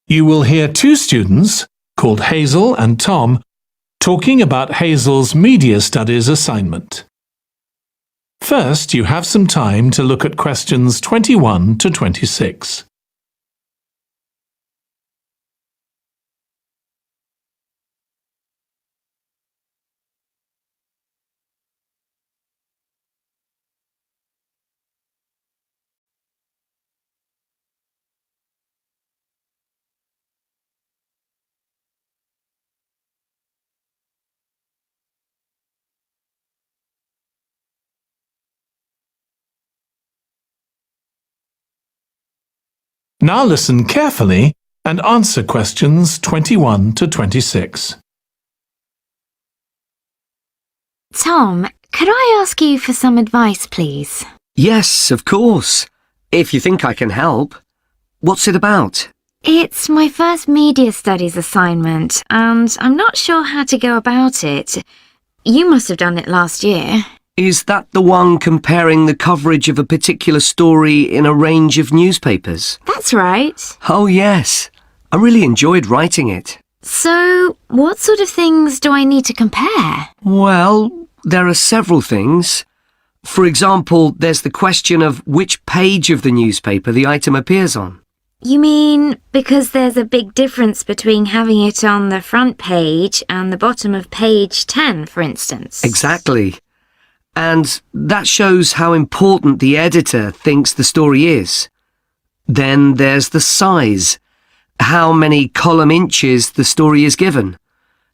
You will hear two students, called Hazel and Tom, talking about Hazel's Media Studies assignment. First, you have some time to look at questions 21 to 26. Now listen carefully and answer questions 21 to 26. Tom, could I ask you for some advice, please? Yes, of course. If you think I can help. What's it about? It's my first media studies assignment, and I'm not sure how to go about it. You must have done it last year. Is that the one comparing the coverage of a particular story in a range of newspapers? That's right. Oh, yes. I really enjoyed writing it. So, what sort of things do I need to compare? Well, there are several things. For example, there's the question of which page of the newspaper the item appears on. You mean because there's a big difference between having it on the front page and the bottom of page 10, for instance? Exactly. And that shows how important the editor thinks the story is. Then there's the size. How many column inches the story is given.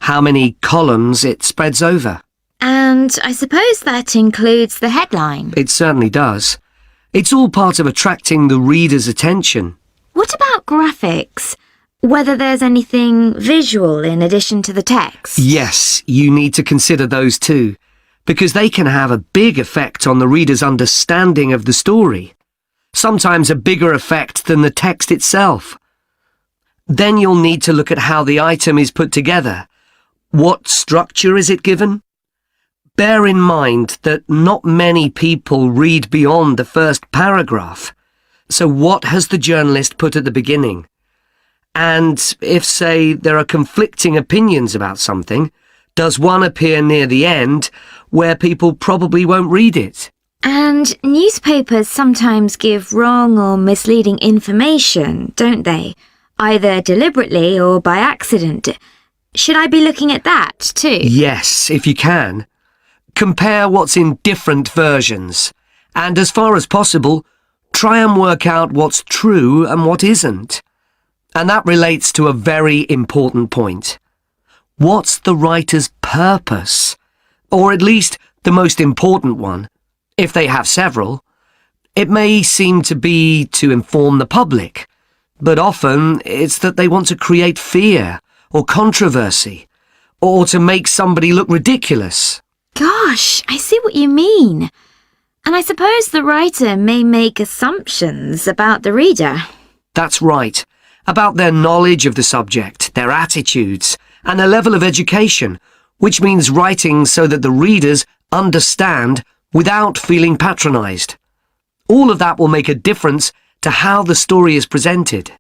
How many columns it spreads over. And I suppose that includes the headline. It certainly does. It's all part of attracting the reader's attention. What about graphics? Whether there's anything visual in addition to the text? Yes, you need to consider those too, because they can have a big effect on the reader's understanding of the story. Sometimes a bigger effect than the text itself. Then you'll need to look at how the item is put together. What structure is it given? Bear in mind that not many people read beyond the first paragraph. So what has the journalist put at the beginning? And if, say, there are conflicting opinions about something, does one appear near the end where people probably won't read it? And newspapers sometimes give wrong or misleading information, don't they? Either deliberately or by accident. Should I be looking at that too? Yes, if you can. Compare what's in different versions. And as far as possible, try and work out what's true and what isn't. And that relates to a very important point. What's the writer's purpose? Or at least the most important one, if they have several. It may seem to be to inform the public, but often it's that they want to create fear or controversy, or to make somebody look ridiculous. Gosh, I see what you mean. And I suppose the writer may make assumptions about the reader. That's right. About their knowledge of the subject, their attitudes, and their level of education, which means writing so that the readers understand without feeling patronised. All of that will make a difference to how the story is presented.